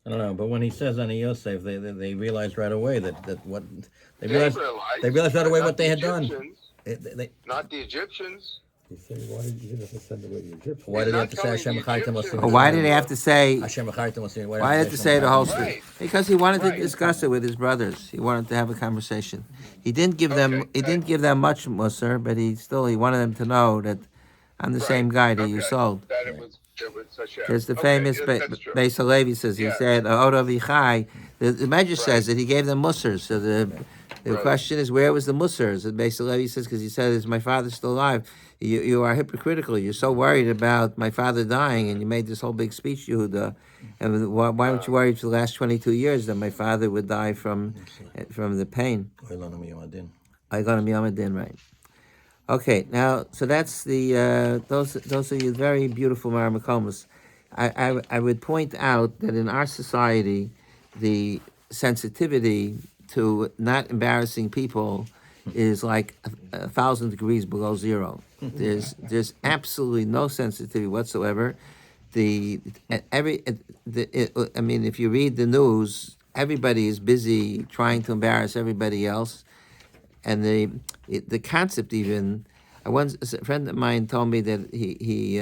I don't know, but when he says on Yosef, they realized right away that what they They realized they realized, realized right but away not what the they had done. Egyptians. They Not the Egyptians. He said, why did you just send away the Egyptians? why He's did he have not to say telling Hashem the Chaytim But Egyptians why that did he have to say? Hashem Chaytim? Why Why did did he he have say to the say whole Hashem story? right, Because he wanted to right. discuss it with his brothers. He wanted to have a conversation. He didn't give them. Okay, He didn't give them much, Musar, but he wanted them to know that I'm the right. same guy that you Okay. sold. That it was Hashem. There's the Okay, famous that's true. Beis Halevi says he Yes. said Oda Vichai. The Medrash Right. says that he gave them Musars. So the Right. question is, where was the Musars? And Beis Halevi says, because he said, "Is my father still alive?" You are hypocritical. You're so worried about my father dying, and you made this whole big speech, Yehuda. And why weren't you worried for the last 22 years that my father would die from the pain? I got him Yamadin, right? Okay, now so that's the those are your very beautiful Maramakomas. I would point out that in our society, the sensitivity to not embarrassing people is like 1,000 degrees below zero. There's absolutely no sensitivity whatsoever. The every I mean, if you read the news, everybody is busy trying to embarrass everybody else, and the concept even. A friend of mine told me that he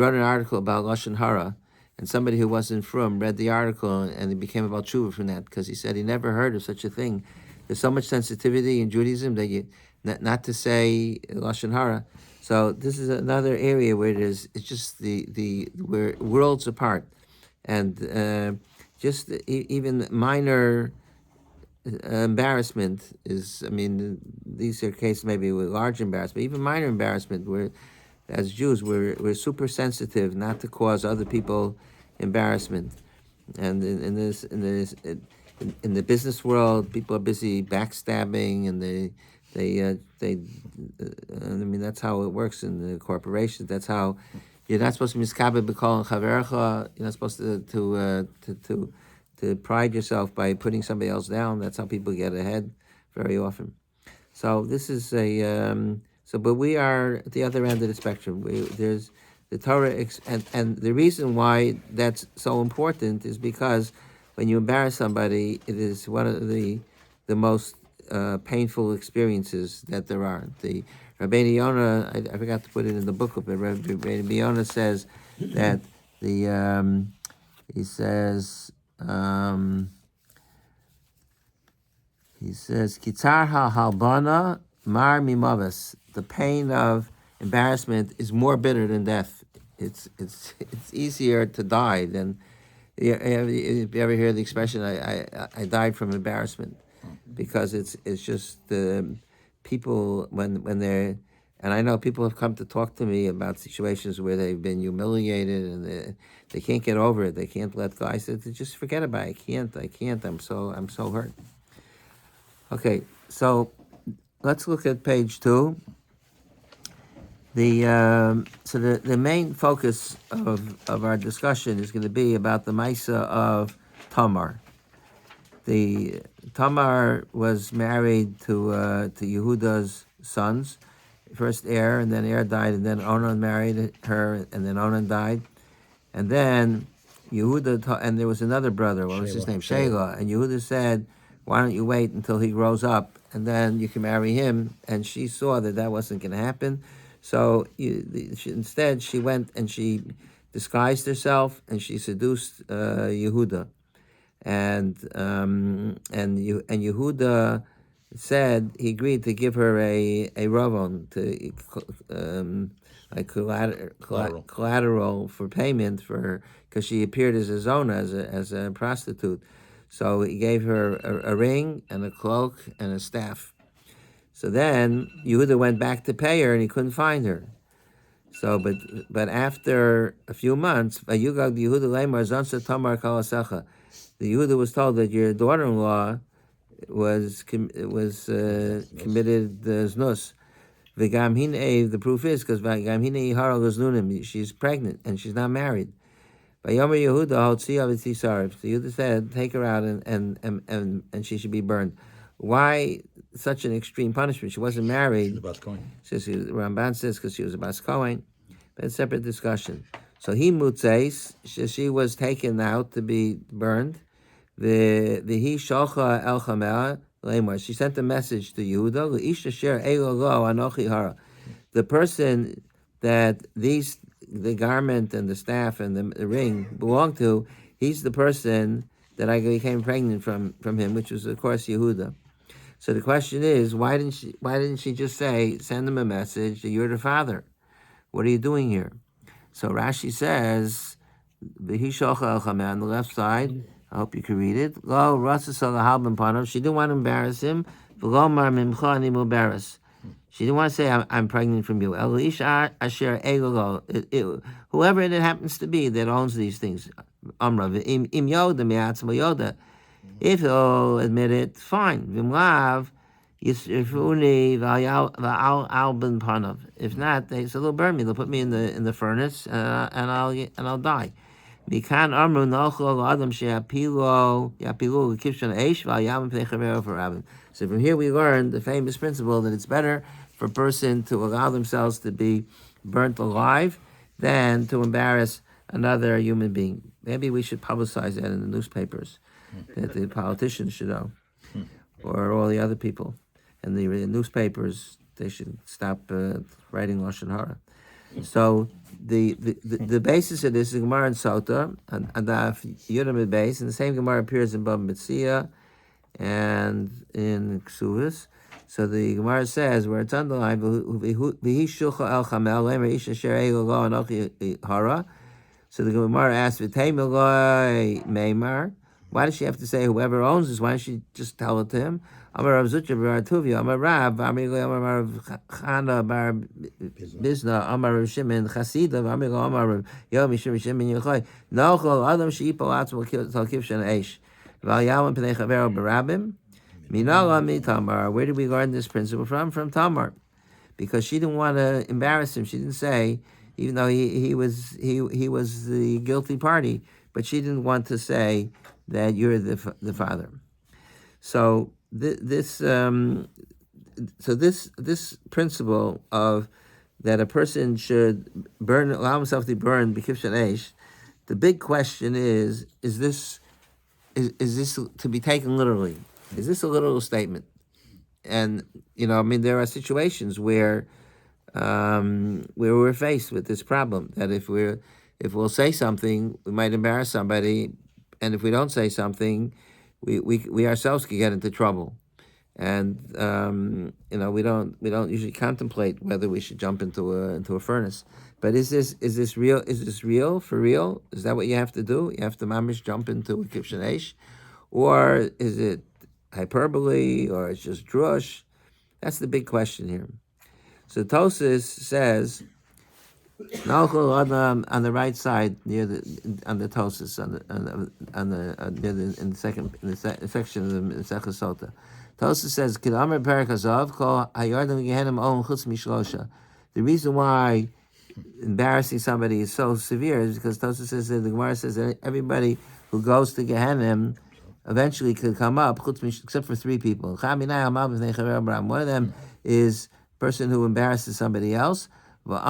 wrote an article about lashon hara, and somebody who wasn't from read the article and he became about tshuva from that because he said he never heard of such a thing. There's so much sensitivity in Judaism that you not to say lashon hara. So this is another area where it's just we're worlds apart, and just even minor embarrassment is, I mean, these are cases maybe with large embarrassment, even minor embarrassment, where as Jews we're super sensitive not to cause other people embarrassment. And in the business world, people are busy backstabbing, and I mean, that's how it works in the corporations. That's how you're not supposed to miskabe b'kol chaverecha. You're not supposed to pride yourself by putting somebody else down. That's how people get ahead very often. So this is but we are at the other end of the spectrum. There's the Torah, and the reason why that's so important is because when you embarrass somebody, it is one of the most painful experiences that there are. The Rabbeinu Yonah, I forgot to put it in the book, but Rabbeinu Yonah says that he says Kitzar halbana mar mimavis. The pain of embarrassment is more bitter than death. It's easier to die than. You ever hear the expression? I died from embarrassment, because it's just people when they're, and I know people have come to talk to me about situations where they've been humiliated and they can't get over it. They can't let go. I said, just forget about it. I can't. I'm so hurt. Okay, so let's look at page 2. The main focus of our discussion is going to be about the Maisa of Tamar. The Tamar was married to Yehuda's sons, first Er, and then Er died, and then Onan married her, and then Onan died, and then Yehuda and there was another brother. What was his name? Shelah. And Yehuda said, "Why don't you wait until he grows up, and then you can marry him?" And she saw that wasn't going to happen. So instead, she went and she disguised herself and she seduced Yehuda, and Yehuda said he agreed to give her a ravon to like collateral for payment for her, because she appeared as a zona, as a prostitute. So he gave her a ring and a cloak and a staff. So then Yehuda went back to pay her, and he couldn't find her. So, but after a few months, the Yehuda was told that your daughter-in-law was committed znus. The proof is because she's pregnant and she's not married. Yehuda said, take her out and she should be burned. Why such an extreme punishment? She wasn't married. She's about Cohen. Ramban says because she was a Bas Kohen, but it's a separate discussion. So he mutzeis, she was taken out to be burned. The he shalcha el chamea lemar. She sent a message to Yehuda. Leisha sher elo lo anochi hara. The person that the garment and the staff and the ring belong to, he's the person that I became pregnant from him, which was of course Yehuda. So the question is, why didn't she just say, send him a message that you're the father? What are you doing here? So Rashi says, on the left side, I hope you can read it. Lo she didn't want to embarrass him. She didn't want to say, I'm pregnant from you. Whoever it happens to be that owns these things. If he'll admit it, fine. If not, they say they'll burn me. They'll put me in the furnace, and I'll die. So from here we learn the famous principle that it's better for a person to allow themselves to be burnt alive than to embarrass another human being. Maybe we should publicize that in the newspapers, that the politicians should know, or all the other people. And the newspapers, they should stop writing Lashon Hara. So the basis of this is Gemara and Sota, and Yudam base, and the same Gemara appears in Bava Metzia and in Ksuvis. So the Gemara says, where it's underlined, V'hi shulcha el chamel, lemer isha sher ego lo anochi hara. So the Gemara asks, V'tei miloi meimar. Why does she have to say whoever owns this? Why don't she just tell it to him? Amar Rav Zutra bar Tuvia, Amar Rav, Amar Rav Chana bar Bizna, Amar Rav Shimon Chasida, Amar Rav Yom Shimon Yochai. Nochol Adam Sheipo Atzmo Talkiv Shan Eish. Val Yawam Pnei Chavero Barabim. Minala Mi Tamar. Where did we learn this principle from? From Tamar, because she didn't want to embarrass him. She didn't say, even though he was the guilty party, but she didn't want to say that you're the father. So this principle of that a person should allow himself to be burned b'kif shanesh. The big question is this to be taken literally? Is this a literal statement? And there are situations where we're faced with this problem, that if we'll say something, we might embarrass somebody, and if we don't say something, we ourselves could get into trouble. And we don't usually contemplate whether we should jump into a furnace. But is this real? Is this real for real? Is that what you have to do? You have to mamish jump into a kivshanesh, or is it hyperbole, or it's just drush? That's the big question here. So Tosas says, on the right side near on the Tosas in the section of the Masechah Sota. Tosas says, the reason why embarrassing somebody is so severe is because Tosas says that the Gemara says that everybody who goes to Gehenna eventually could come up, except for three people. One of them is a person who embarrasses somebody else. That's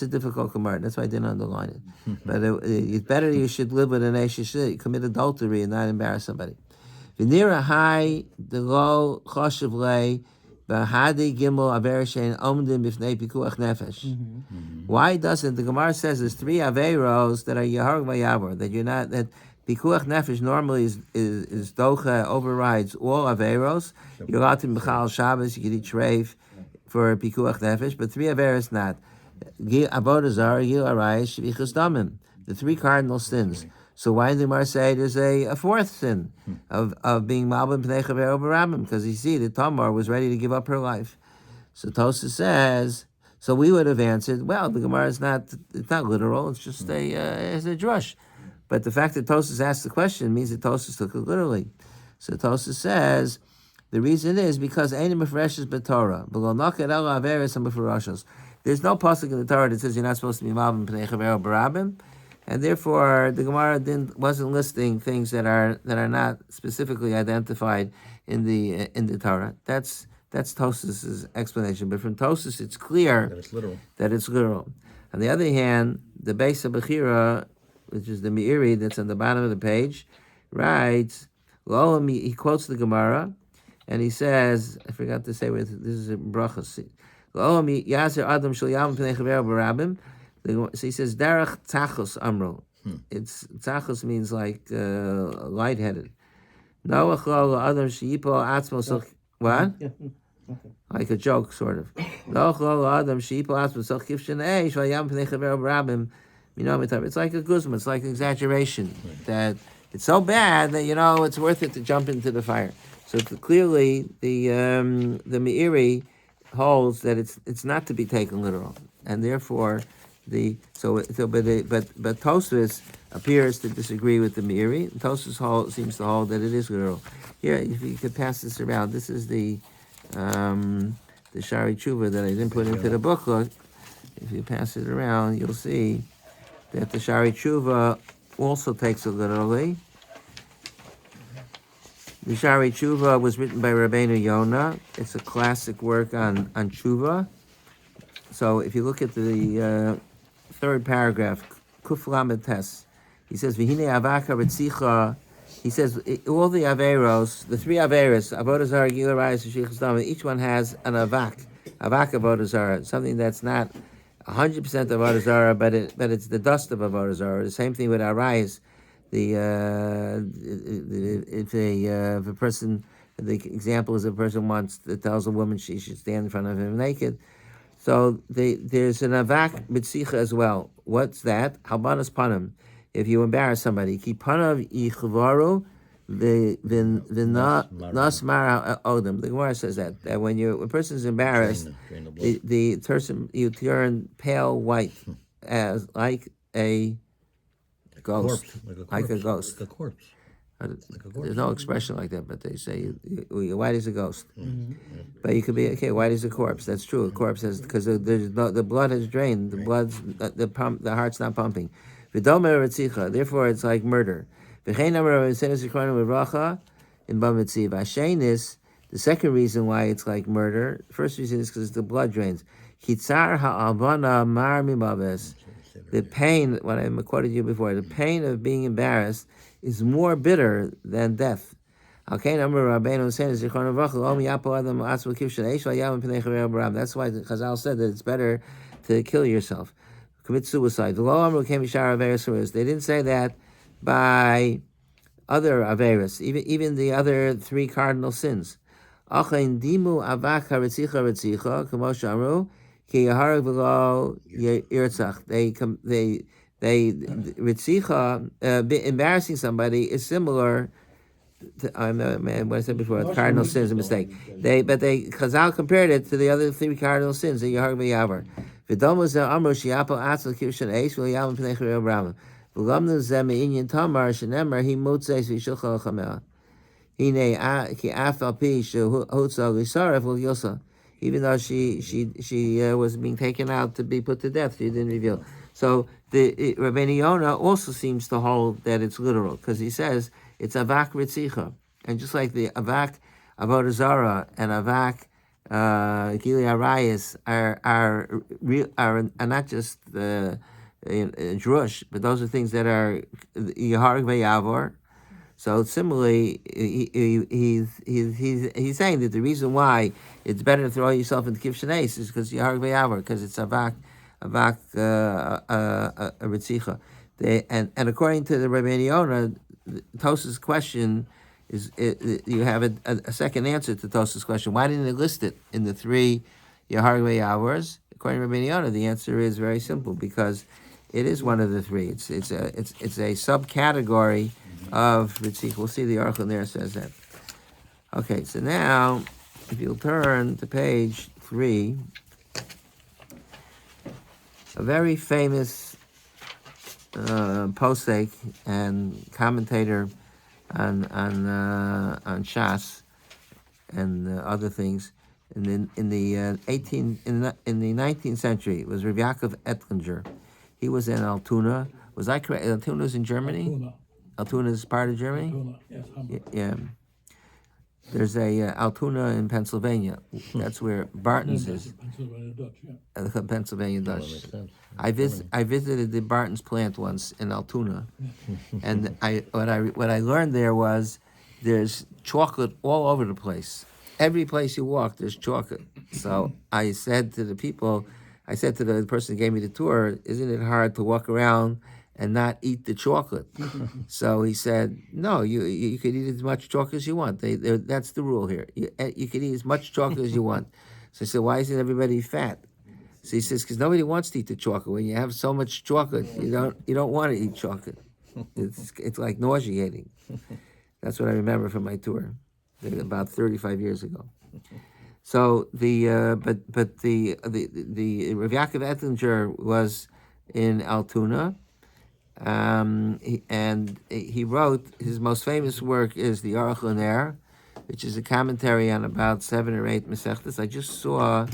a difficult Gemara. That's why I didn't underline it. But it's better you should live with an Eish, you should commit adultery and not embarrass somebody. Why doesn't the Gemara says there's three averos that are Yahar Vayavor, that you're not, that Pikuach Nefesh normally is Docha, overrides all averos. You're allowed to B'chal Shabbos, you can eat treif for Pikuach Nefesh, but three averos not. Avodah Zarah, Gil Arayis, Shvichas Damim, the three cardinal sins. So why did the Gemara say there's a fourth sin of being Malbim Pnei Chavero Barabim? Because you see that Tamar was ready to give up her life. So Tosa says, so we would have answered, well, the Gemara is not literal, it's just it's a drush. But the fact that Tosas asked the question means that Tosas took it literally. So Tosas says the reason is because Einim Mefreshes B'Torah. There's no pasuk in the Torah that says you're not supposed to be Malbim Pnei Chavero Barabim, and therefore the Gemara wasn't listing things that are not specifically identified in the Torah. That's That's Tosfos' explanation. But from Tosfos, it's clear That it's literal. that it's literal. On the other hand, the base of Bechira, which is the Meiri that's on the bottom of the page, writes, he quotes the Gemara, and he says, I forgot to say, this is in Brachos. So he says, Derech Tzachos Amro. It's Tzachos means like lightheaded. What? Like a joke, sort of. It's like a guzma, it's like an exaggeration. That it's so bad that, it's worth it to jump into the fire. So clearly, the Meiri holds that it's not to be taken literal, and therefore but Tosfos appears to disagree with the Meiri. Tosfos seems to hold that it is literal. Here, if you could pass this around, this is the Shari Tshuva that I didn't put into the booklet. If you pass it around, you'll see that the Shari Tshuva also takes it literally. The Shari Tshuva was written by Rabbeinu Yonah. It's a classic work on Tshuva. So if you look at the third paragraph, Kuf Lamed Tes, he says, V'hine avaka retzicha. He says, all the Averos, the three Averos, Avodah Zarah, Gila Rayas, Sheikh's Dama, each one has an avak Avodah Zarah, something that's not 100% Avodah Zarah, but it's the dust of Avodah Zarah. The same thing with Arayas. If a person, the example is a person tells a woman she should stand in front of him naked. So there's an avak mitzicha as well. What's that? Halbanas panim. If you embarrass somebody, ki panav yichvaru v'nasmar odem. The Gemara says that when a person is embarrassed, the person, you turn pale white, as like a ghost, like a ghost. Like a corpse. There's no expression like that, but they say you're white as a ghost. But you could be white as a corpse. That's true. A corpse has, because the blood has drained. The heart's not pumping. Therefore, it's like murder. The second reason why it's like murder. The first reason is because the blood drains. The pain, what I quoted you before, the pain of being embarrassed is more bitter than death. That's why Chazal said that it's better to kill yourself, commit suicide. They didn't say that by other averis, even the other three cardinal sins. Embarrassing somebody is similar to, what I said before, cardinal sins, a mistake. Chazal compared it to the other three cardinal sins, the Yahar v'Yavar. Even though she was being taken out to be put to death, she didn't reveal. So Rabbeinu Yonah also seems to hold that it's literal, because he says it's avak ritzicha, and just like the avak avodah zarah and avak gili arayis are not just drush, but those are things that are yahar v'yavor. So similarly, he's saying that the reason why it's better to throw yourself into kivshanes is because you're hargvei because it's avak ritzicha. And according to the Rabbeinu Yonah, Tos's question is you have a second answer to Tos's question. Why didn't it list it in the three hargvei hours? According to Rabbeinu Yonah, the answer is very simple, because it is one of the three. It's a subcategory of Ritzik. We'll see the article there says that. Okay, so now, if you'll turn to page 3, a very famous posek and commentator on Shas and other things in the 19th century was Rav Yaakov Ettlinger. He was in Altoona. Was I correct? Altoona is in Germany. Altoona is part of Germany? Altoona, yes, Hamburg. Yeah. There's a Altoona in Pennsylvania. That's where Barton's is. Pennsylvania Dutch, yeah. Pennsylvania Well, that Dutch. makes sense. I visited the Barton's plant once in Altoona, and what I learned there was there's chocolate all over the place. Every place you walk, there's chocolate. So I said to the people, I said to the person who gave me the tour, isn't it hard to walk around and not eat the chocolate? So he said, no, you could eat as much chocolate as you want. That's the rule here. You can eat as much chocolate as you want. So I said, why isn't everybody fat? So he says, because nobody wants to eat the chocolate. When you have so much chocolate, you don't want to eat chocolate. It's like nauseating. That's what I remember from my tour, about 35 years ago. So the Rav Yaakov Ettlinger was in Altoona, and he wrote his most famous work is the Aruch LaNer, which is a commentary on about 7 or 8 Masechtas. I just saw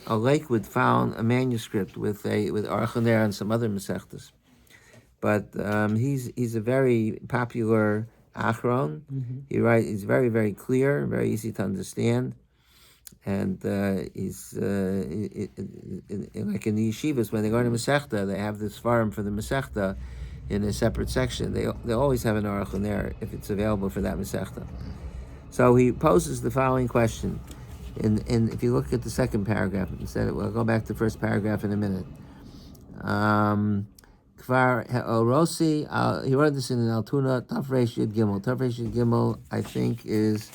a Lakewood found a manuscript with Aruch LaNer and some other Masechtas, but he's a very popular Achron. He's very, very clear, very easy to understand, and he's like in the yeshivas when they go to Masechta, they have this farm for the Masechta in a separate section. They always have an Aruch LaNer if it's available for that Masechta. So he poses the following question, and if you look at the second paragraph, instead we'll go back to the first paragraph in a minute. Kvar Rosi, he wrote this in Altoona, Tafresh Yud Gimel. Tafresh Yud Gimel, I think, is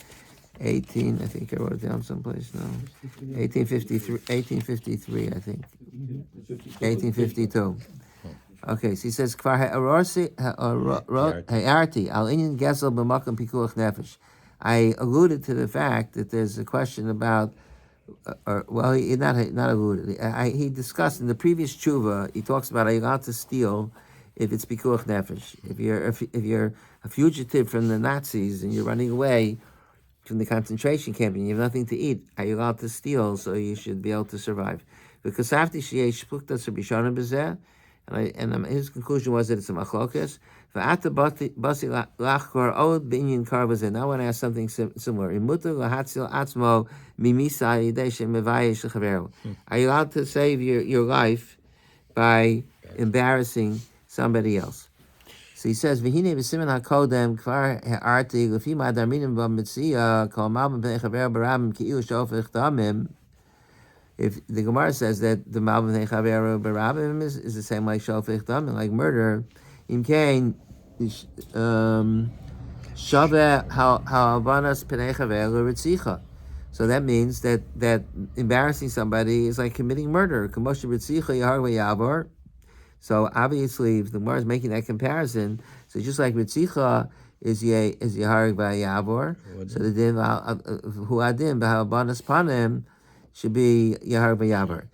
18, I think I wrote it down someplace now. 1853, I think. 1852. Okay, so he says, Kvar Rosi, Hayarti, Al Inyan Gesel B'Makam Pikuach Nefesh. I alluded to the fact that there's a question about he not alluded. He discussed in the previous tshuva. He talks about are you allowed to steal if it's pikuach nefesh? If you're a fugitive from the Nazis and you're running away from the concentration camp and you have nothing to eat, are you allowed to steal? So you should be able to survive. Because after his conclusion was that it's a machlokas. Now I want to ask something similar. Are you allowed to save your life by embarrassing somebody else? So he says, "V'hine b'siman hakodem kvar ha'arti lefi ma'adarminim b'mitzia kol malbim b'nei chaver barabim ki'ilu shofech damim." If the Gemara says that the malbim b'nei chaver barabim is the same like shofech damim, like murder, im kain shave ha'avanas p'nei chaver l'ritzicha. So that means that embarrassing somebody is like committing murder. K'moshe ritzicha yahar v'yavor. So obviously, if the Gemara is making that comparison, so just like Ritzicha is Yehareg V'Yavor, so the din Huadim B'Habanas Panim should be Yehareg V'Yavor.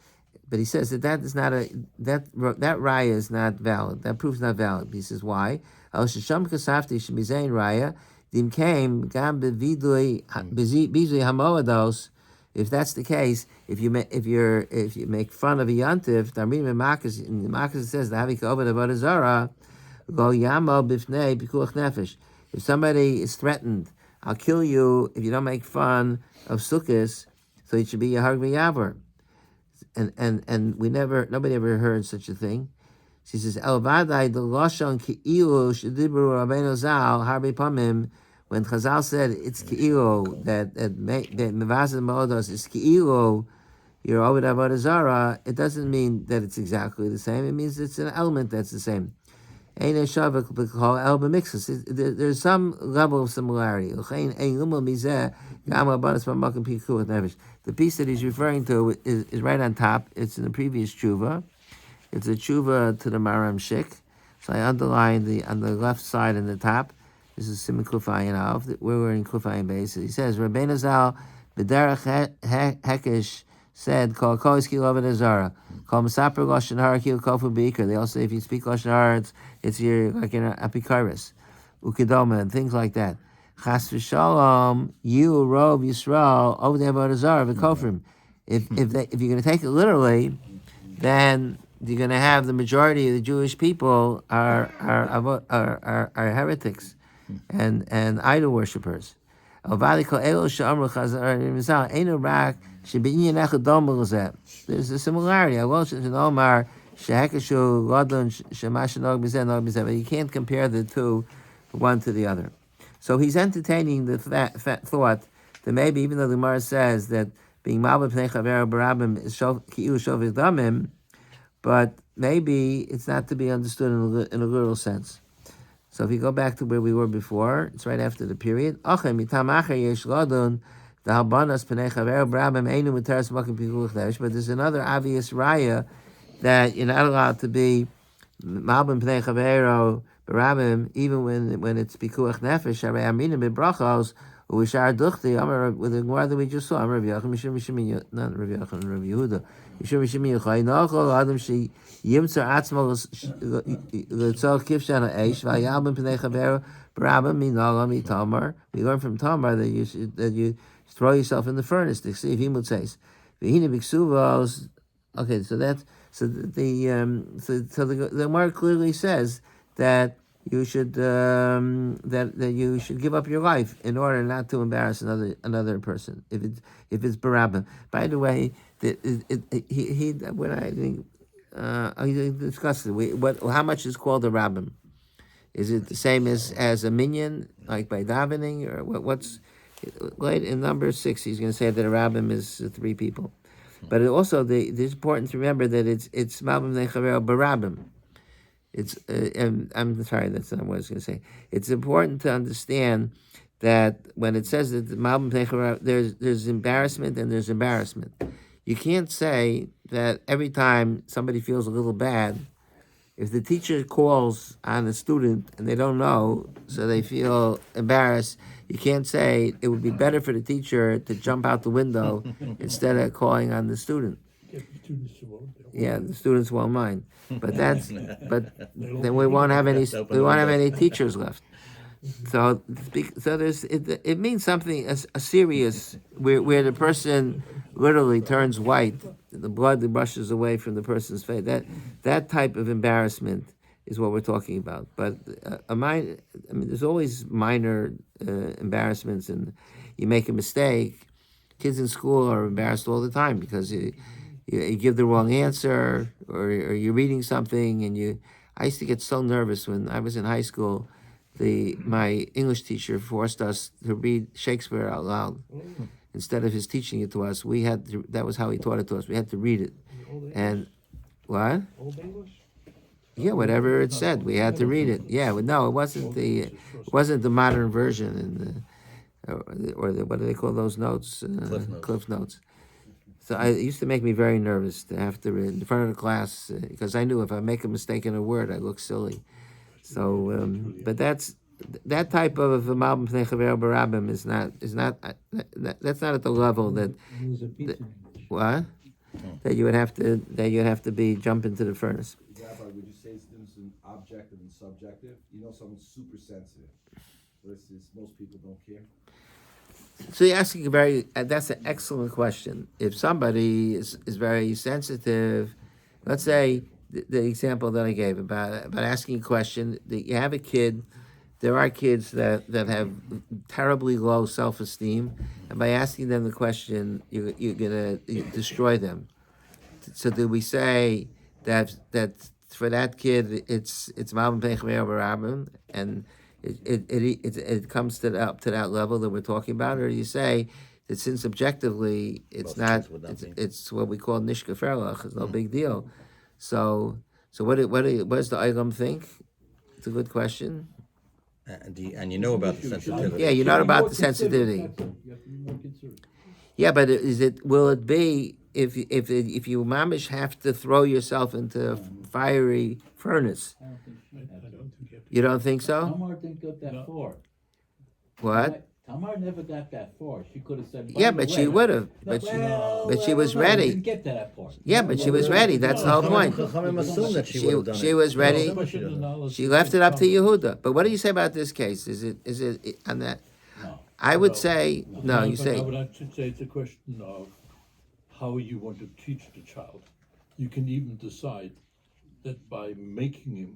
But he says that is not that raya is not valid. That proof is not valid. He says why? Al Shisham Kasafti should be Zayin raya. Dim came Gam B'Vidui Hamoados. If that's the case, if you make fun of a yontif, in the Makkos it says the Havik Obed Avodah Zarah, go Yamo Bifnei Pikuach Nefesh. If somebody is threatened, I'll kill you if you don't make fun of Sukkos, so it should be Yahar V'Yavor. And nobody ever heard such a thing. She says El Vadai the Lashon Ki'ilu Shedibru Rabbeinu Zal Harbe Pamim. When Chazal said it's ki'ilo, that mevazah modos is ki'ilo, you're over avodah zara, it doesn't mean that it's exactly the same. It means it's an element that's the same. There's some level of similarity. The piece that he's referring to is right on top. It's in the previous tshuva. It's a tshuva to the Maram Shik. So I underlined on the left side in the top. This is Siman Kufayin Av. We're in Kufayin base. He says, Rabbeinu Zal, B'derech Hekesh said, Kol Kois Ki Lovet Azara. Kol Mesaper Lashon Hara Ki Kofu Beaker. They also say if you speak Lashon Hara, it's your, like in Apikaris, Ukidoma, and things like that. Chas v'shalom, you, Rov Yisrael, over there about Azara, V'kofrim. If you're going to take it literally, then you're going to have the majority of the Jewish people are heretics and idol worshippers. There's a similarity. But you can't compare the two, one to the other. So he's entertaining the thought that maybe even though the Gemara says that being Malbim Pnei Chaver Barabim is Ki'u Shovik Damim, but maybe it's not to be understood in a literal sense. So if you go back to where we were before, it's right after the period. But there's another obvious raya that you're not allowed to be Malbim Pnei Chavero Barabim even when it's Pikuach Nefesh. Harei Aminim B'Brachos U'Ishar Duchti. Amar with the Gemara that we just saw. Amar Rabbi Yochanan Mishum Mishum not Rabbi Yochanan Rabbi Yehuda Mishum Mishum Yochai Nochol Adam She Yimtzar Atzmo L'Tzol Kivshan Ha'Eish V'Yalbim Pnei Chavero Barabim Minala Mitamar. We learn from Tamar that you throw yourself in the furnace. To see if he would say V'Hina B'Ksuvos. Okay, so that's. So the Gemara clearly says that you should that you should give up your life in order not to embarrass another person if it's barabim. By the way, he when I think he discussed it. How much is called a rabbim? Is it the same as a minyan like by davening or what's right in number 6? He's going to say that a rabbim is 3 people. But it's important to remember that it's Malbim Nechaver Barabim. It's I'm sorry, that's not what I was going to say. It's important to understand that when it says that the Malbim Nechaver, there's embarrassment and there's embarrassment. You can't say that every time somebody feels a little bad, if the teacher calls on a student and they don't know, so they feel embarrassed, you can't say it would be better for the teacher to jump out the window instead of calling on the student. Yeah, the students won't mind, but then we won't have any teachers left. So it means something a serious where the person literally turns white, the blood that rushes away from the person's face. That type of embarrassment is what we're talking about. But there's always minor embarrassments, and you make a mistake. Kids in school are embarrassed all the time because you give the wrong answer or you're reading something and I used to get so nervous when I was in high school. My English teacher forced us to read Shakespeare out loud. Instead of his teaching it to us, that was how he taught it to us. We had to read it. And what? Old English? Yeah, whatever it said, we had to read it. Yeah, no, it wasn't the modern version or what do they call those notes? Cliff notes. So it used to make me very nervous to have to read in front of the class because I knew if I make a mistake in a word, I look silly. So, but that type of Malbim Pnei Chaver Barabim is not that's not at the level that what that you would have to be jump into the furnace. Rabbi, would you say it's objective and subjective? Someone's super sensitive versus most people don't care. So you're asking that's an excellent question. If somebody is very sensitive, let's say the example that I gave about asking a question, that you have a kid. There are kids that have terribly low self-esteem, and by asking them the question, you're gonna destroy them. So do we say that for that kid it's Malbim Pnei Chaver Barabim, and it comes up to that level that we're talking about, or do you say that since objectively it's not, it's what we call nishka ferlach, it's no big deal. So what does the Olam think? It's a good question. And you know about the sensitivity. Yeah, you know about the sensitivity. Yeah, but will it be if you mamish have to throw yourself into a fiery furnace? You don't think so? Tamar didn't get that far. What? Tamar never got that far. She could have said, Yeah, but she would have. But she was ready. Didn't get to that part. Yeah, but she was ready. That's the whole point. Chachamim assume that she would have done She it. was ready. She left it up to Yehuda. But what do you say about this case? Is it on that? No. I would say no. You I say would actually say it's a question of how you want to teach the child. You can even decide that by making him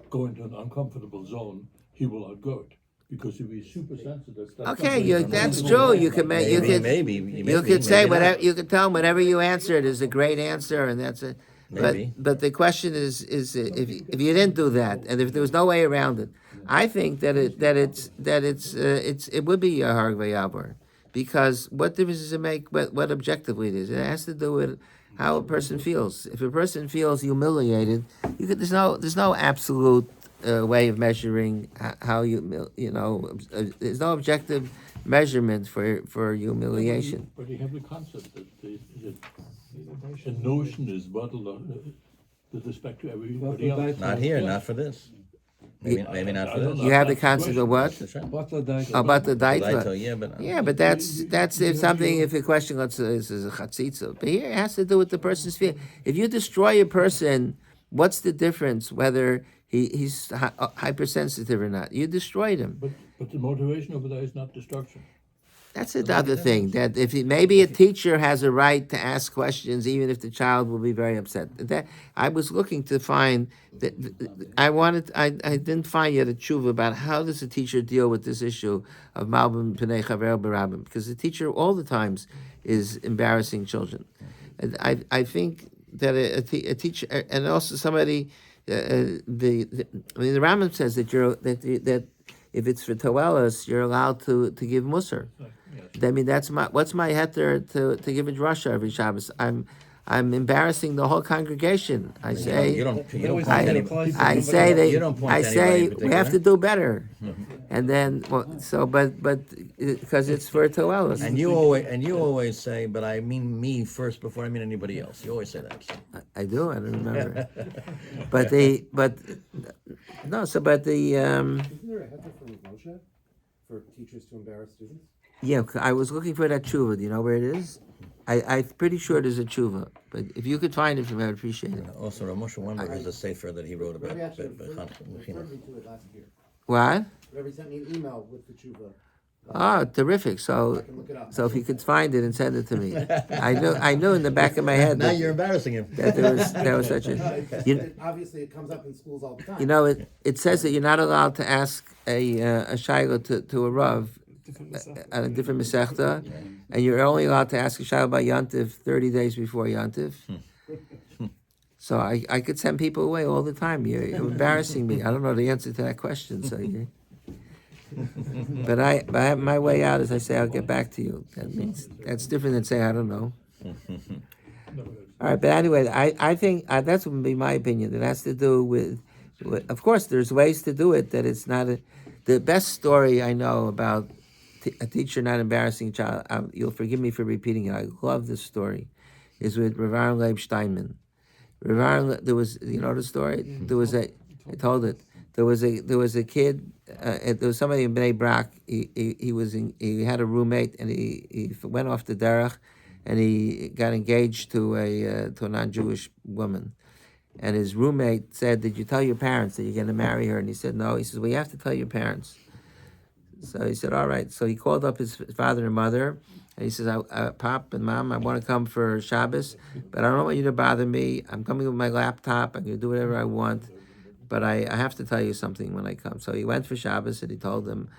go into an uncomfortable zone, he will outgo it. because if he's super sensitive, that's Okay, not that's going true. on. You can make you Maybe, could maybe, you maybe, could say maybe not. whatever you could tell him whatever you answered is a great answer, and that's it. Maybe. But the question is if you didn't do that, and if there was no way around it, I think it would be a hargvei yavor, because what difference does it make what objectively it is? It has to do with how a person feels. If a person feels humiliated, there's no absolute way of measuring how there's no objective measurement for humiliation. But you have the concept that the notion is bottled with respect to everybody else. Not here, Yeah. not for this. Maybe not for I don't this. know. You have the That's the concept of what? That's right. About the daitla. Daito, yeah, but Yeah, but that's if something. If the question is a chatzitza, but here it has to do with the person's feeling. If you destroy a person, what's the difference whether he's hypersensitive or not? You destroyed him. But the motivation over there is not destruction. That's another thing. That maybe a teacher has a right to ask questions, even if the child will be very upset. That I was looking to find that I didn't find yet a tshuva about how does a teacher deal with this issue of malbim pnei chaver barabim, because the teacher all the times is embarrassing children. And I think that a teacher and also somebody the Rambam says that if it's for toelas, you're allowed to give musar. I mean, what's my heter to give a drasha every Shabbos? I'm embarrassing the whole congregation. I say you don't point I anybody. say they You don't point I to say anybody in we have to particular. do better, and then but because it's for toelas. And you always say, but I mean me first before I mean anybody else. You always say that. I do. I don't remember. but the Isn't there a heter from Moshe for teachers to embarrass students? yeah, I was looking for that tshuva. Do you know where it is? I'm pretty sure there's a tshuva, but if you could find it for me, I'd appreciate it. Also, Rav Moshe Weinberg has a sefer that he wrote about. Rabbi actually Bechach referred me to it last year. What? Rabbi sent me an email with the tshuva. Oh, terrific! So, I can look it up. so if you could find it and send it to me, I knew in the back of my head Now that, you're embarrassing him. that there was such a. Obviously, it comes up in schools all the time. You know, it says that you're not allowed to ask a shayla to a rav on a different mesechta, and you're only allowed to ask a shayla by Yantiv 30 days before Yantiv. So I could send people away all the time. You're embarrassing me. I don't know the answer to that question. So, but my way out is I say I'll get back to you. That means that's different than saying I don't know. All right, but anyway, I think that's would be my opinion. It has to do with of course, there's ways to do it that it's not the best story I know about a teacher not embarrassing a child. You'll forgive me for repeating it. I love this story. Is with Rav Aaron Leib Steinman. Rav Aaron, there was the story. There was I told it. There was a kid. There was somebody in Bnei Brak. He had a roommate and he went off the derech, and he got engaged to a non-Jewish woman. And his roommate said, "Did you tell your parents that you're going to marry her?" And he said, "No." He says, "Well, you have to tell your parents." So he said, "All right." So he called up his father and mother, and he says, "Pop and Mom, I want to come for Shabbos, but I don't want you to bother me. I'm coming with my laptop. I'm going to do whatever I want, but I have to tell you something when I come." So he went for Shabbos, and he told them.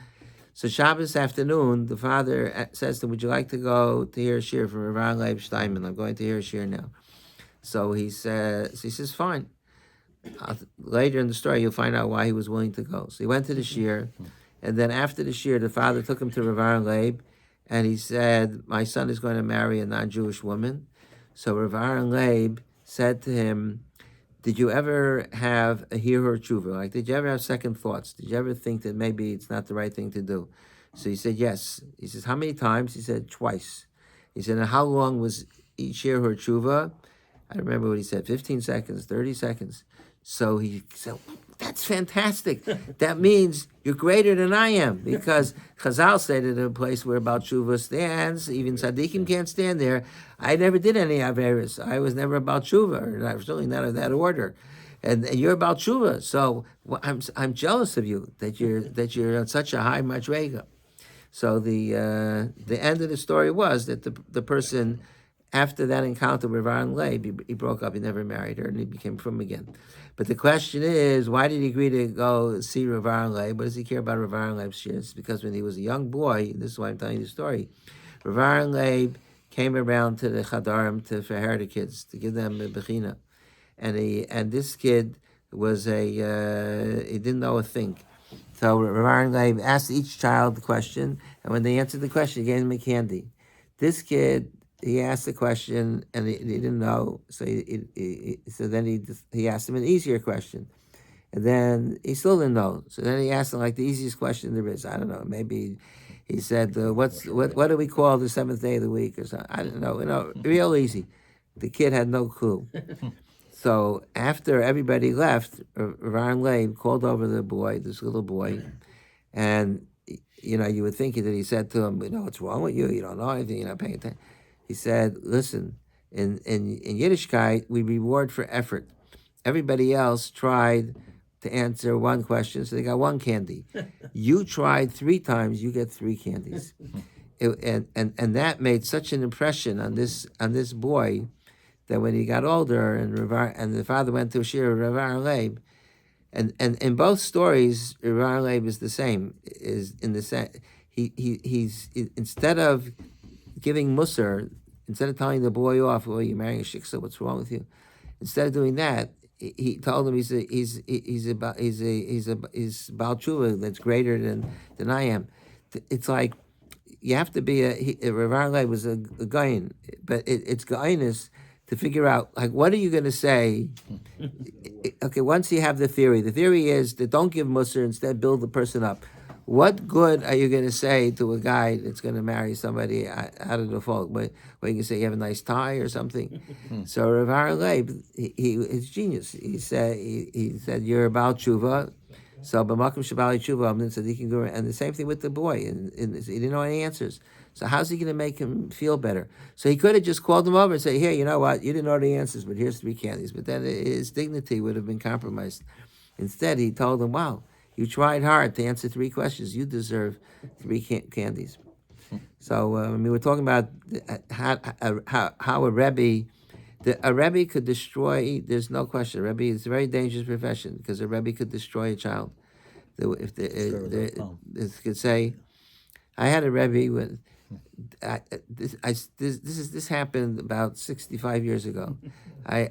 So Shabbos afternoon, the father says to him, "Would you like to go to hear a shir from Rav Leib Steinman? I'm going to hear a shir now." So he says, "Fine." Later in the story, you'll find out why he was willing to go. So he went to the shir, and then after the shir, the father took him to Rav Leib, and he said, "My son is going to marry a non-Jewish woman." So Rav Leib said to him, "Did you ever have a hirur tshuva? Like, did you ever have second thoughts? Did you ever think that maybe it's not the right thing to do?" So he said, "Yes." He says, "How many times?" He said, "Twice." He said, "And how long was each hirur tshuva?" I remember what he said, 15 seconds, 30 seconds. So he said, "That's fantastic. That means you're greater than I am." Because Chazal said at a place where Baal Tshuva stands, even Tzaddikim can't stand there. I never did any Averis. I was never about Tshuva, or I was certainly not of that order. And you're about Tshuva. So I'm jealous of you that you're on such a high madrega. So the end of the story was that the person after that encounter with Aaron Leib, he broke up. He never married her, and he became frum again. But the question is, why did he agree to go see Rav Aaron Leib? What does he care about Rav Aaron Leib's shirs? Because when he was a young boy, this is why I'm telling you the story, Rav Aaron Leib came around to the Chadarim for the kids, to give them a bechina. And this kid was he didn't know a thing. So Rav Aaron Leib asked each child the question, and when they answered the question, he gave them a candy. This kid, he asked the question and he didn't know, so then he asked him an easier question, and then he still didn't know. So then he asked him like the easiest question there is. I don't know. Maybe he said, what do we call the seventh day of the week or something? I don't know. Real easy. The kid had no clue. So after everybody left, Aaron Leib called over the boy, this little boy, and you would think that he said to him, what's wrong with you? You don't know anything. You're not paying attention. He said, listen, in Yiddishkeit, we reward for effort. Everybody else tried to answer one question, so they got one candy. You tried 3 times, you get 3 candies. And that made such an impression on this boy that when he got older and the father went to a shir of Rav Aaron Leib, and in both stories, Rav Aaron Leib is the same. Is in the he's instead of giving musar, instead of telling the boy off, "Oh, you're marrying a shiksa, what's wrong with you?" Instead of doing that, he told him he's Baal Tshuva that's greater than I am. It's like you have to be Rav Aaron Leib was a gaon, but it's gaonis to figure out like what are you going to say. Okay, once you have the theory is that don't give musar, instead build the person up. What good are you going to say to a guy that's going to marry somebody out of the folk? Where you can say you have a nice tie or something. So Rav Aaron Leib, he's genius. He said you're about tshuva. So b'makom shabali tshuva, and the same thing with the boy. And he didn't know any answers. So how's he going to make him feel better? So he could have just called him over and said, "Here, you know what? You didn't know the answers, but here's 3 candies." But then his dignity would have been compromised. Instead, he told him, "Wow, you tried hard to answer 3 questions. You deserve 3 candies." So we're talking about how a Rebbe could destroy. There's no question. A Rebbe is a very dangerous profession because a Rebbe could destroy a child. If this could say, I had a Rebbe with. This happened about 65 years ago. I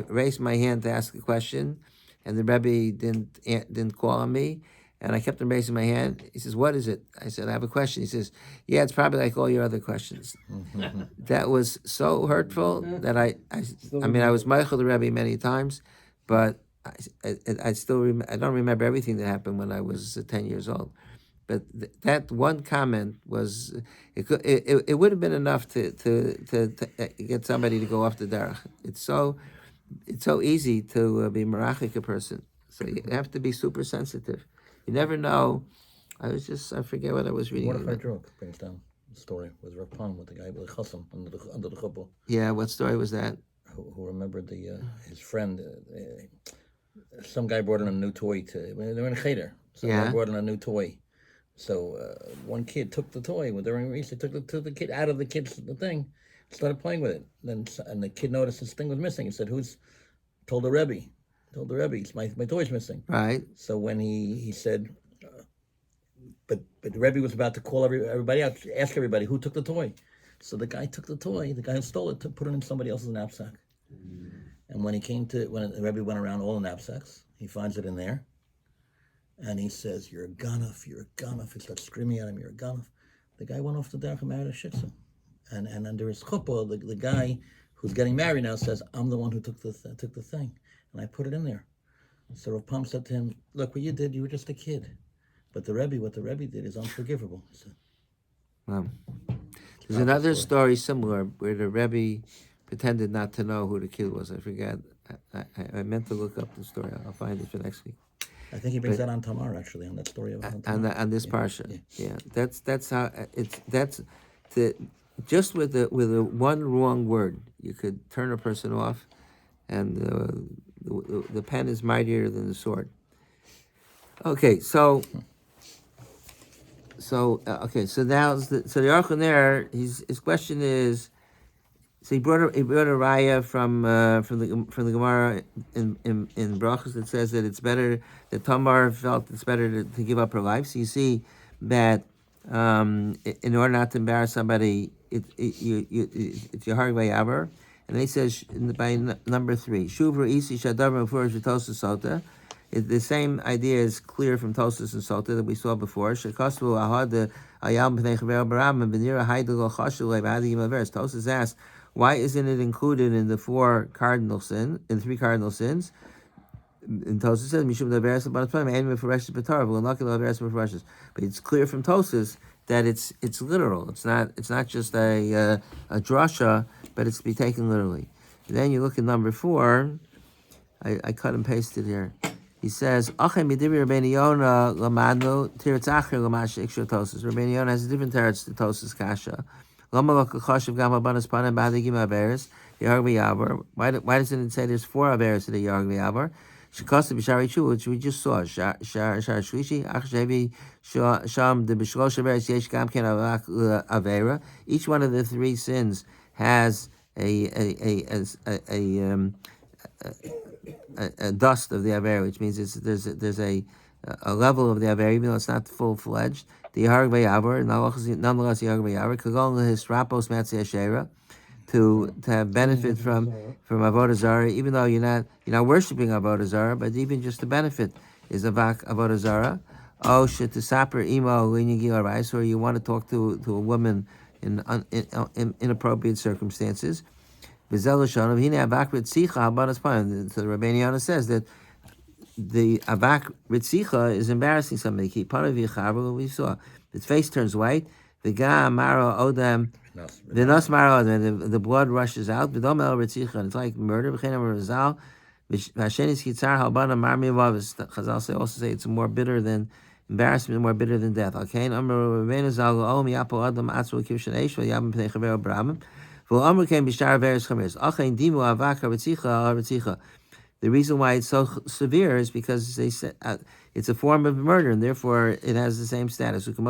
raised my hand to ask a question, and the Rebbe didn't call on me, and I kept on raising my hand. He says, "What is it?" I said, "I have a question." He says, "Yeah, it's probably like all your other questions." That was so hurtful that I was Michael the Rebbe many times, but I still I don't remember everything that happened when I was 10 years old. But that one comment was it would have been enough to get somebody to go off the derech. It's so easy to be merachik a person. So you have to be super sensitive. You never know. I forget what I was reading. Mordechai Druk brings down the story with Rav Pam with the guy with the chasam under the chuppah. Yeah, what story was that? Who remembered his friend? Some guy brought in a new toy they were in a cheder. Some guy brought in a new toy. So one kid took the toy during recess. He took the kid out of the thing, started playing with it. And the kid noticed his thing was missing. He said, "Who's?" Told the Rebbe, my toy's missing. Right. So when he said, but the Rebbe was about to call everybody out, ask everybody who took the toy. So the guy took the toy. The guy who stole it put it in somebody else's knapsack. And when the Rebbe went around all the knapsacks, he finds it in there. And he says, "You're a ganaf, you're a ganaf." He starts screaming at him, "You're a ganaf." The guy went off the derech and married a shiksa. And under his chuppah, the guy who's getting married now says, "I'm the one who took the thing, and I put it in there." So Rav Pam said to him, "Look, what you did, you were just a kid. But what the Rebbe did is unforgivable." He said. Wow. There's another story similar where the Rebbe pretended not to know who the kid was. I forgot. I meant to look up the story. I'll find it for next week. I think he brings that on Tamar, actually, on that story about Tamar. On this parsha. Yeah. That's how just with a one wrong word you could turn a person off, and the pen is mightier than the sword. Okay, so So okay, so now so the Aruch there, his question is, so he brought a raya from the Gemara in Brachos that says that it's better that Tamar felt it's better to give up her life. So you see that in order not to embarrass somebody, it's your hard way ever. And then he says number 3, Shuvra isi shadavar mufurish v'tosa sota. The same idea is clear from Tosas and Sota that we saw before. Shekasvu ahad the ayam b'nei chaver baram and b'nira haydel chashu le'vadim averes. Tosas asks, why isn't it included in the 3 cardinal sins? And Tosas says, Mishum le'averes l'banatpayim and mefureshes b'tarav v'l'naki le'averes mefureshes. But it's clear from Tosas that it's literal. It's not just a drasha, but it's to be taken literally. And then you look at number 4. I cut and pasted here. He says, Achem Yidivri Rabbeinu Yonah Lamadu Tiretz Acher Lamash Iksha Tosis. Rabbeinu Yonah has a different teretz to Tosis Kasha. Lama Lakachashav Gam Abanas Panem Badigim Averis Yarg V'Yavar. Why doesn't it say there's 4 Averis to the Yarg V'Yavar? Shekasa B'Shari Chu, which we just saw. Shar Shlishi Ach Shevi Sham the B'Shlosh Averis Yesh Gam Ken Avera. Each one of the 3 sins has a dust of the Aver, which means there's a level of the Aver, even though it's not full fledged. The Yarg V'Yavar, nonetheless, the Yarg V'Yavar, Kagon his Rapos Matzi Ashera, to have benefit from Avodah Zarah, even though you're not worshiping Avodah Zarah, but even just the benefit is Avak Avodah Zarah. Oh, Shetisaper Imo Linyagil Arais, or you want to talk to a woman in inappropriate circumstances. So the Rabbeinu Yonah says that the avak ritzicha is embarrassing somebody. We saw his face turns white. The blood rushes out. It's like murder. Chazal also say it's more bitter than embarrassment, more bitter than death. Okay. The reason why it's so severe is because they said it's a form of murder, and therefore it has the same status. It's the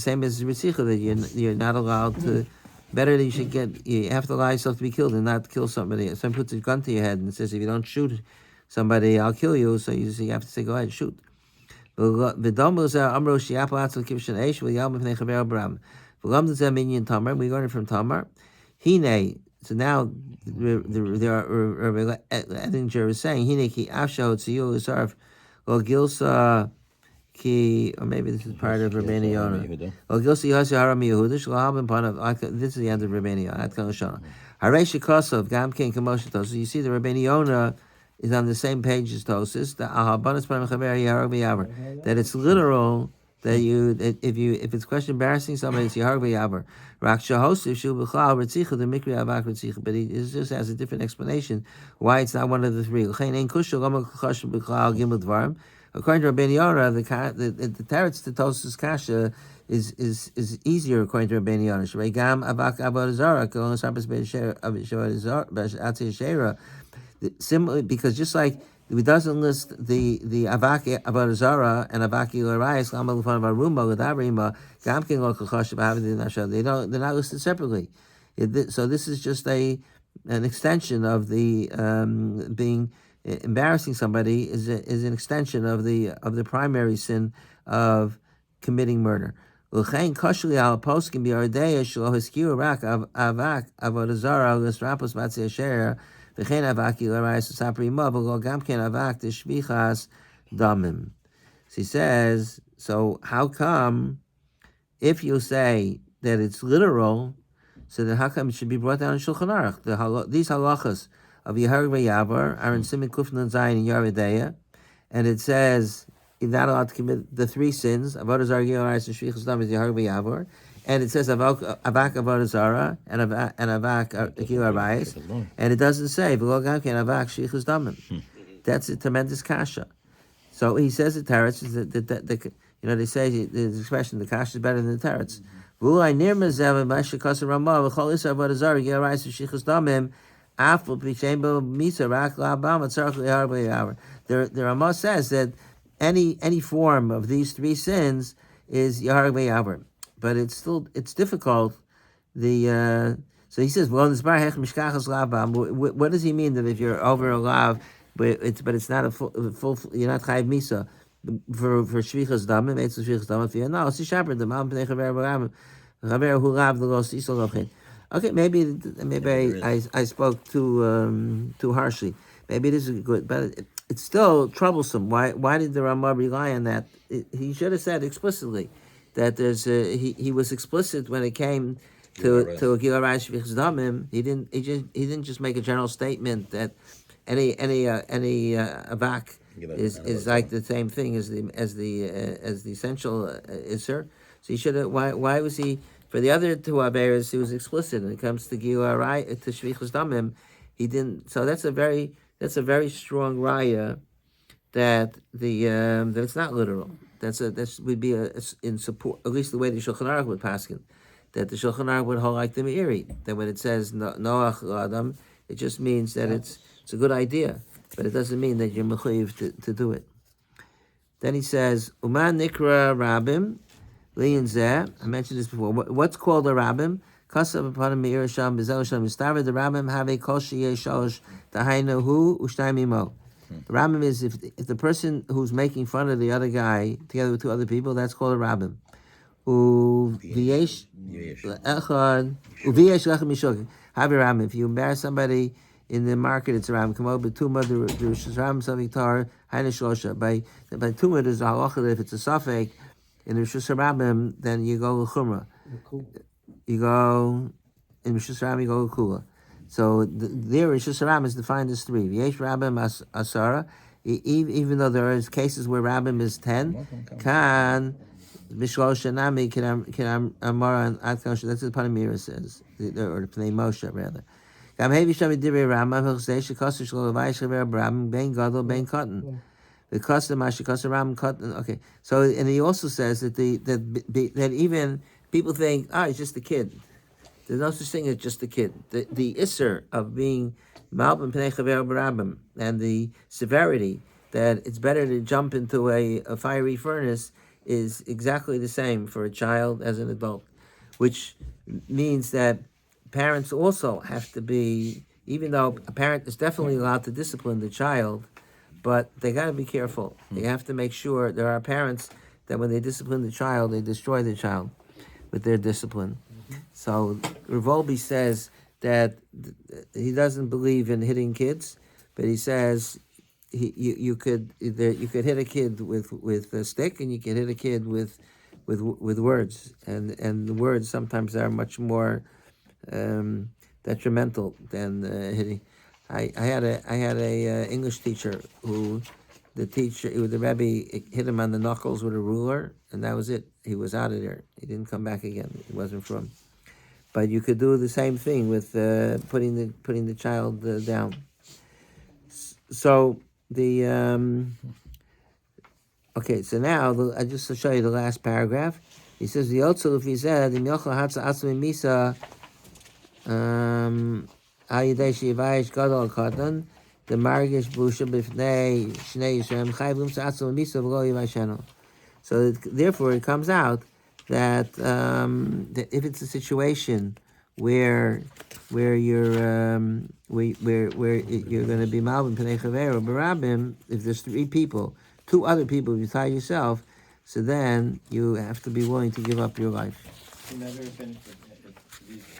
same as Ritzicha, that you're not allowed to. Better that you have to allow yourself to be killed and not kill somebody. Someone puts a gun to your head and says, if you don't shoot somebody, I'll kill you. So you have to say, go ahead, shoot. We're going from Tamar. Hine. So now Rabbi Edinger is saying, Hine ki afsha hotziyu l'sarf lo gilsa ki, or maybe this is part of Rabbeinu Yonah. Lo gilsa yasi haram Yehuda shlo ben panav. This is the end of Rabbeinu Yonah. At Kalashana. Harei shekosov gam ken kamoshet. So you see the Rabbeinu Yonah is on the same page as Tosis. That it's literal. That if it's question embarrassing somebody, it's Yarg V'Yavar. Raksha Hosif Shu B'Chlal Ritzicha the Mikri Avak Ritzicha, but he just has a different explanation why it's not one of the 3. According to Rabbeinu Yonah, the teretz to Tosas Kasha is easier according to Rabbeinu Yonah. Shreigam Avak Avodah Zarah Kolon Sabas Be'Shera. Similar, because just like it doesn't list the avak avodah zarah and avak ilarayis lamal l'fan varuma l'davrima gamkin lo kachashav havadin nashad. They're not listed separately. So this is just an extension of the being embarrassing somebody is an extension of the primary sin of committing murder. L'chein kashli al poskim bi'ardeya shelo hiskiu rak avak avodah zarah l'srapos matzi asher. So he says, so how come if you say that it's literal, so then how come it should be brought down in Shulchan Aruch? These halachas of Yarg V'Yavar are in Siman Kuf Nun Zayin in Yeridea, and it says you're not allowed to commit the 3 sins, Avodah Zarah, Gilurayis, and Shvichas Dam is Yarg V'Yavar. And it says avak avodah zarah and avak gilurayis, and it doesn't say v'lo gam ken avak shvichus damim. That's a tremendous kasha. So he says the teretz is that they say the expression the kasha is better than the teretz. V'ulai nir mezev mashakasa ramah v'chol isar avodah zarah gilurayis shvichus damim aful b'shem bo misa rak la'abam atzarach li'ar b'yavar. The Ramah says that any form of these three sins is Yahar Ve'avar. But it's difficult. So he says, well, what does he mean that if you're over a lav, but it's not a full you're not chayiv misa for shvichas dam, it's shvichas dam. If you no, it's shaper the mal pnei chaver who lav the los isol lochin. Okay, maybe I spoke too harshly. Maybe it is good, but it's still troublesome. Why did the Ramah rely on that? He should have said explicitly that he was explicit when it came to Gila Rash Damim. He didn't just make a general statement that any avak is like the same thing as the essential iser. So he should have. Why was he for the other two averas? He was explicit when it comes to Gila Rai to Shvichas Damim. He didn't. So that's a very strong raya that that it's not literal. That would be in support, at least the way the Shulchan Aruch would paskin, that the Shulchan Aruch would hold like the Meiri, that when it says Noach Adam, it just means that it's a good idea, but it doesn't mean that you're mechuyev to do it. Then he says Uman Nikra Rabim Lian Zeh. I mentioned this before. What's called a Rabim? Kasav upon Meir Sham Bezel Sham Mistaver. The Rabim have a kol sheyeh shalosh dahainu hu u'shnayim imo. The Rabbim is if the person who's making fun of the other guy together with two other people, that's called a Rabbim. If you embarrass somebody in the market, it's a Rabbim. Come over Tuma, the Rabbim something tar Haina Shlosha. By Tuma, there's a halacha that if it's a suffix in the Rishus Rabbim, then you go Chumrah. You go in Rishus Rabbim, you go Kula. So there, Rishus Rabbim is defined as 3. V'yesh Rabbim Asara, even though there is cases where Rabbim is 10. Kan Mishlosh Shanami Can Amara and Atkosh. That's what Panamira says, or the Pnei Moshe rather. Gam Hevi Shami Divrei Rabbim Hilchsei Shekosher Shlo Levayish Chaver Rabbim Ben Gadol Ben Cotton. The custom Mashikosher Rabbim Cotton. Okay, so and he also says that that even people think, it's just a kid. There's no such thing as just a kid. The isser of being malbim pnei chaver b'rabim and the severity that it's better to jump into a fiery furnace is exactly the same for a child as an adult, which means that parents also have to be, even though a parent is definitely allowed to discipline the child, but they got to be careful. They have to make sure. There are parents that when they discipline the child, they destroy the child with their discipline. So Revolbi says that he doesn't believe in hitting kids, but he says you could hit a kid with a stick, and you can hit a kid with words, and the words sometimes are much more detrimental than hitting. I had a English teacher who the Rebbe hit him on the knuckles with a ruler, and that was it. He was out of there. He didn't come back again. It wasn't from. But you could do the same thing with putting the child down. So okay. So now I just to show you the last paragraph. He says the Yotzel if he said the Milcha Hatza Atzmi Misa Ayidei Shivayish Gadol Katan the Margish Busha Bifnei Shnei Yishem Chayv Limsa Atzmi Misa V'lo Yivashenu. So therefore, it comes out that if it's a situation where you're going to be malvin pnei chaver or barabim, if there's 3 people, 2 other people beside yourself, so then you have to be willing to give up your life. Never been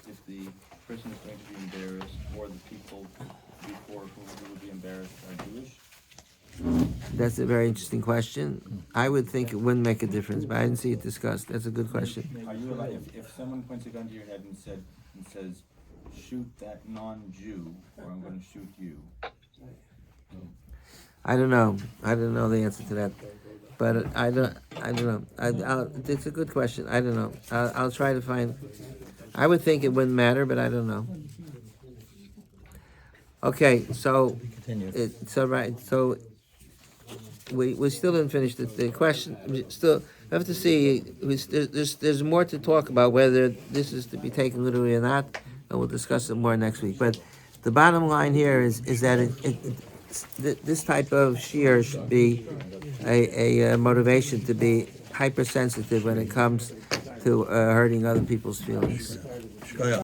if the person is going to be embarrassed or the people before whom would be embarrassed are Jewish. That's a very interesting question. I would think it wouldn't make a difference, but I didn't see it discussed. That's a good question. Are you allowed, if someone points a gun to your head and says, shoot that non-Jew, or I'm going to shoot you? I don't know. I don't know the answer to that, but I don't know. It's a good question. I don't know. I'll try to find. I would think it wouldn't matter, but I don't know. Okay, so so we still didn't finish the question. We still have to see. There's more to talk about whether this is to be taken literally or not, and we'll discuss it more next week. But the bottom line here is that this type of shear should be a motivation to be hypersensitive when it comes to hurting other people's feelings. Shkoyach.